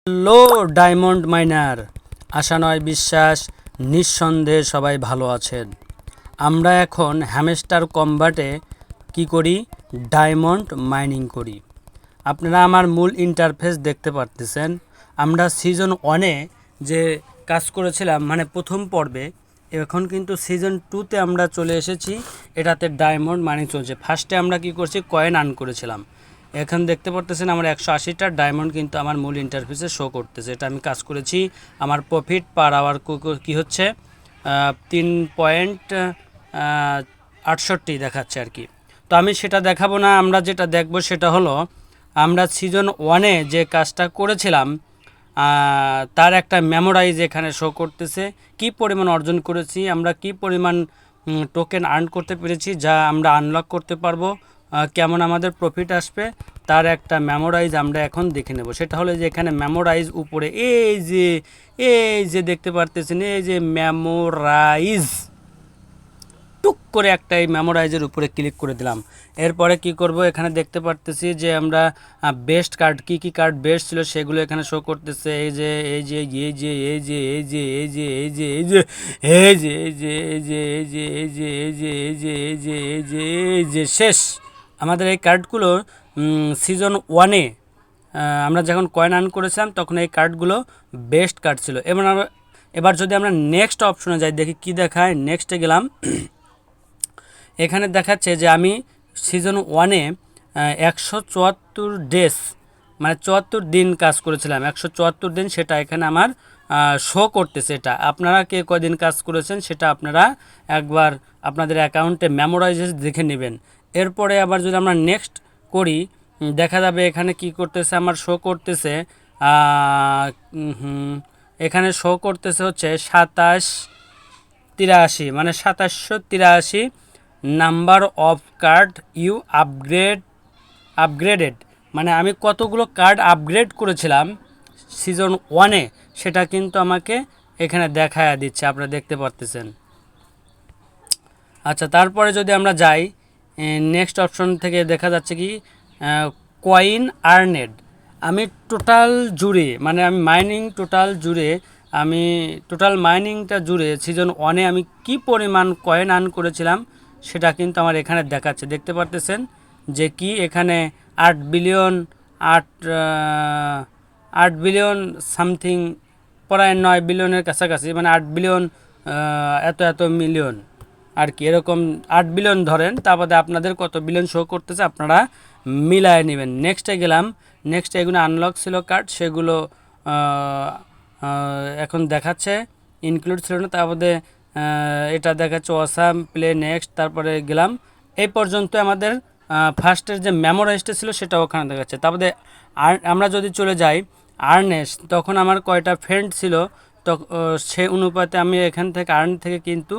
Hello diamond minor, আশা নয় বিশ্বাস, নিঃসন্দেহে সবাই ভালো আছেন। আমরা এখন হ্যামস্টার কম্বাটে কি করি, ডায়মন্ড মাইনিং করি। আপনারা আমার মূল ইন্টারফেস দেখতে পারতেছেন। আমরা সিজন 1-এ যে কাজ করেছিলাম মানে প্রথম পর্বে, এখন কিন্তু সিজন 2-তে আমরা চলে এসেছি। এটাতে ডায়মন্ড মাইনিং চলছে। ফার্স্টে আমরা কি করছি, কয়েন আর্ন করেছিলাম। এখন দেখতে পারতেছেন আমার 180টা ডায়মন্ড কিন্তু আমার মূল ইন্টারফেসে শো করতেছে। এটা আমি কাজ করেছি। আমার প্রফিট পার আওয়ার কি হচ্ছে 3.68 দেখাচ্ছে আর কি। তো আমি সেটা দেখাবো না, আমরা যেটা দেখব সেটা হলো আমরা সিজন 1-এ যে কাজটা করেছিলাম তার একটা মেমোরাইজ এখানে শো করতেছে। কি পরিমাণ অর্জন করেছি আমরা, কি পরিমাণ টোকেন আর্ন করতে পেরেছি, যা আমরা আনলক করতে পারবো, কেমন আমাদের প্রফিট আসবে, তার একটা মেমোরাইজ আমরা এখন দেখে নেব। সেটা হলো যে এখানে মেমোরাইজ উপরে এই যে দেখতে পারতেছেন, এই যে মেমোরাইজ, টুক করে একটা এই মেমোরাইজের উপরে ক্লিক করে দিলাম। এরপরে কি করব, এখানে দেখতে পারতেছি যে আমরা বেস্ট কার্ড কি কার্ড বেস্ট ছিল সেগুলো এখানে শো করতেছে। এই যে এই যে এই যে এই যে এই যে এই যে এই যে এই যে এই যে এই যে এই যে এই যে এই যে এই যে এই যে এই যে এই যে এই যে শেষ। আমাদের এই কার্ডগুলো সিজন 1-এ আমরা যখন কয়েন আর্ন করেছিলাম তখন এই কার্ডগুলো বেস্ট কার্ড ছিল। এবার যদি আমরা নেক্সট অপশনে যাই, দেখি কি দেখায়। নেক্সটে গেলাম, এখানে দেখাচ্ছে যে আমি সিজন 1-এ 174 ডেজ মানে 74 দিন কাজ করেছিলাম। 174 দিন সেটা এখানে আমার শো করতেছে। এটা আপনারা কে কদিন কাজ করেছেন সেটা আপনারা একবার আপনাদের অ্যাকাউন্টে মেমোরাইজেস দেখে নেবেন। এরপরে আবার যদি আমরা নেক্সট করি, দেখা যাবে এখানে কি করতেছে, আমার শো করতেছে এখানে শো করতেছে হচ্ছে 2783 মানে 2783 number of card you upgraded, মানে আমি কতগুলো কার্ড আপগ্রেড করেছিলাম সিজন 1-এ সেটা কিন্তু আমাকে এখানে দেখায়া দিচ্ছে, আপনারা দেখতে পারতেছেন। আচ্ছা, তারপরে যদি আমরা যাই নেক্সট অপশন থেকে, দেখা যাচ্ছে কি কয়েন আর্নেড। আমি টোটাল জুড়ে মানে আমি মাইনিং টোটাল জুড়ে আমি টোটাল মাইনিংটা জুড়ে সিজন 1-এ আমি কি পরিমাণ কয়েন আর্ন করেছিলাম সেটা কিন্তু আমার এখানে দেখাচ্ছে। দেখতে পারতেছেন যে কি এখানে 8 বিলিয়ন সামথিং, প্রায় 9 বিলিয়নের কাছাকাছি, মানে 8 বিলিয়ন এত মিলিয়ন আর কি, এরকম 8 বিলিয়ন ধরেন। তারপরে আপনাদের কত বিলিয়ন শো করতেছে আপনারা মিলায় নেবেন। নেক্সটে গেলাম, নেক্সটে এগুলো আনলক ছিল কার্ড, সেগুলো এখন দেখাচ্ছে, ইনক্লুড ছিল না। তারপরে এটা দেখাচ্ছে অসাম প্লে নেক্সট। তারপরে গেলাম, এই পর্যন্ত আমাদের ফার্স্টের যে মেমোরাইজটা ছিল সেটা ওখানে দেখাচ্ছে। তারপরে আমরা যদি চলে যাই আর্নেস, তখন আমার কয়টা ফ্রেন্ড ছিল তো সে অনুপাতে আমি এখান থেকে আর্ন থেকে কিন্তু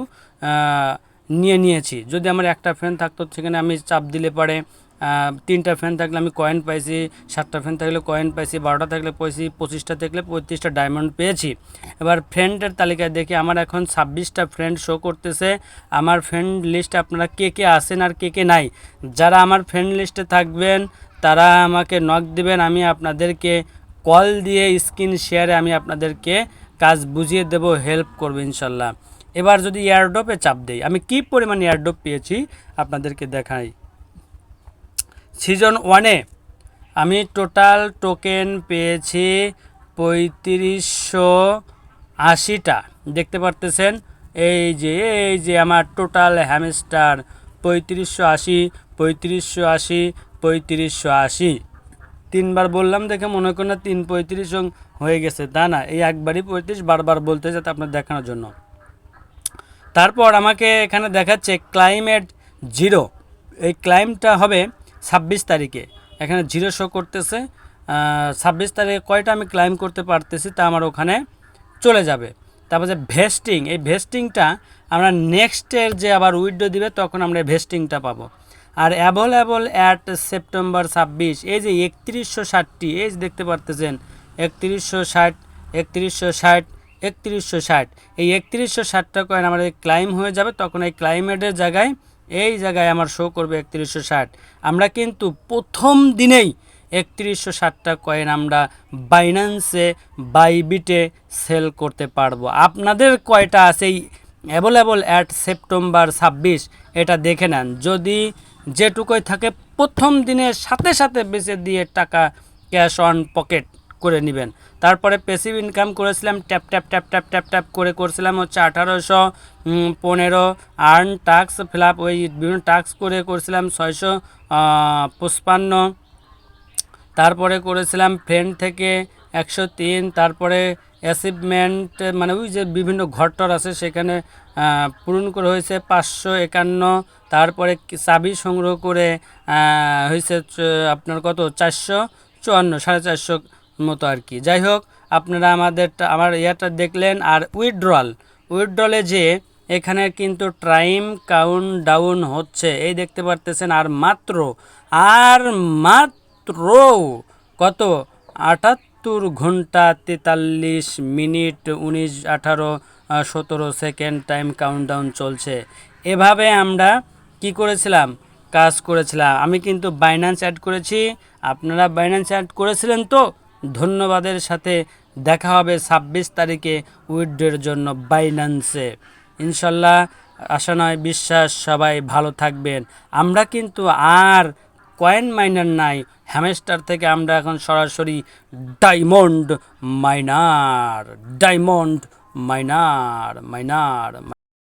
নিয়েছি। যদি আমার একটা ফ্রেন্ড থাকতো সেখানে আমি চাপ দিলে পারে 3টা ফ্রেন্ড থাকলে আমি কয়েন পাইছি, 7টা ফ্রেন্ড থাকলে কয়েন পাইছি, 12টা থাকলে পাইছি, 25টা থাকলে 35টা ডায়মন্ড পেয়েছি। এবার ফ্রেন্ডের তালিকায় দেখি আমার এখন 26টা ফ্রেন্ড শো করতেছে। আমার ফ্রেন্ড লিস্টে আপনারা কে আছেন আর কে নাই, যারা আমার ফ্রেন্ড লিস্টে থাকবেন তারা আমাকে নক দিবেন, আমি আপনাদেরকে কল দিয়ে স্ক্রিন শেয়ারে আমি আপনাদেরকে কাজ বুঝিয়ে দেব, হেল্প করবো ইনশাল্লাহ। এবার যদি এয়ারড্রপে চাপ দেই, আমি কি পরিমাণ এয়ারড্রপ পেয়েছি আপনাদেরকে দেখাই। সিজন 1-এ আমি টোটাল টোকেন পেয়েছি 3580টা। দেখতে পারতেছেন এই যে আমার টোটাল হ্যামস্টার 3580 তিনবার বললাম দেখে মনে করেন না 35 হয়ে গেছে, তা না, এই একবারই 35 বারবার বলতে যাতে আপনার দেখানোর জন্য। তারপর আমাকে এখানে দেখাচ্ছে ক্লাইমেট 0, এই ক্লাইমটা হবে 26 তারিখে, এখানে 0 শো করতেছে। 26 তারিখে কয়টা আমি ক্লাইম করতে পারতেছি তা আমার ওখানে চলে যাবে। তারপর যে ভেস্টিং, এই ভেস্টিংটা আমরা নেক্সটের যে আবার উইথড্র দিবে তখন আমরা ভেস্টিংটা পাবো। আর অ্যাভেলেবল অ্যাট সেপ্টেম্বর 26, এই যে 3160টি, এই যে দেখতে পারতেছেন 3160 এই 3160টা কয়েন আমাদের ক্লাইম হয়ে যাবে। তখন এই ক্লাইমেটের জায়গায় এই জায়গায় আমার শো করবে 3160। আমরা কিন্তু প্রথম দিনেই 3160টা কয়েন আমরা বাইন্যান্সে বাইবিটে সেল করতে পারবো। আপনাদের কয়টা আছে এই অ্যাভেলেবল অ্যাট সেপ্টেম্বর 26 এটা দেখে নেন। যদি যেটুকুই থাকে প্রথম দিনের সাথে সাথে বেচে দিয়ে টাকা ক্যাশ অন পকেট করে নেবেন। তারপরে প্যাসিভ ইনকাম করেছিলাম tap tap tap tap tap tap করে করছিলাম হচ্ছে 1815 আর্ন টাস্ক ফিল আপ, ওই বিভিন্ন টাস্ক করে করছিলাম 655। তারপরে করেছিলাম ফ্রেন্ড থেকে 103। তারপরে অ্যাচিভমেন্ট মানে ওই যে বিভিন্ন ঘরটর আছে সেখানে পূরণ করে হয়েছে 551। তারপরে চাবি সংগ্রহ করে হয়েছে আপনার কত 454, 450 মতো আর কি। যাই হোক, আপনারা আমার ইয়াটা দেখলেন। আর উইথড্রলে যে এখানে কিন্তু টাইম কাউন্ট ডাউন হচ্ছে, এই দেখতে পারতেছেন। আর মাত্র কত 78 ঘন্টা 43 মিনিট 19, 18, 17 সেকেন্ড টাইম কাউন্টডাউন চলছে। এভাবে আমরা কি করেছিলাম, কাজ করেছিলাম। আমি কিন্তু বাইন্যান্স অ্যাড করেছি, আপনারা বাইন্যান্স অ্যাড করেছিলেন তো ধন্যবাদের সাথে দেখা হবে 26 তারিখে উইথড্রর জন্য বাইন্যান্সে ইনশাল্লাহ। আশা নয় বিশ্বাস, সবাই ভালো থাকবেন। আমরা কিন্তু আর কয়েন মাইনার নাই, হ্যামস্টার থেকে আমরা এখন সরাসরি ডায়মন্ড মাইনার।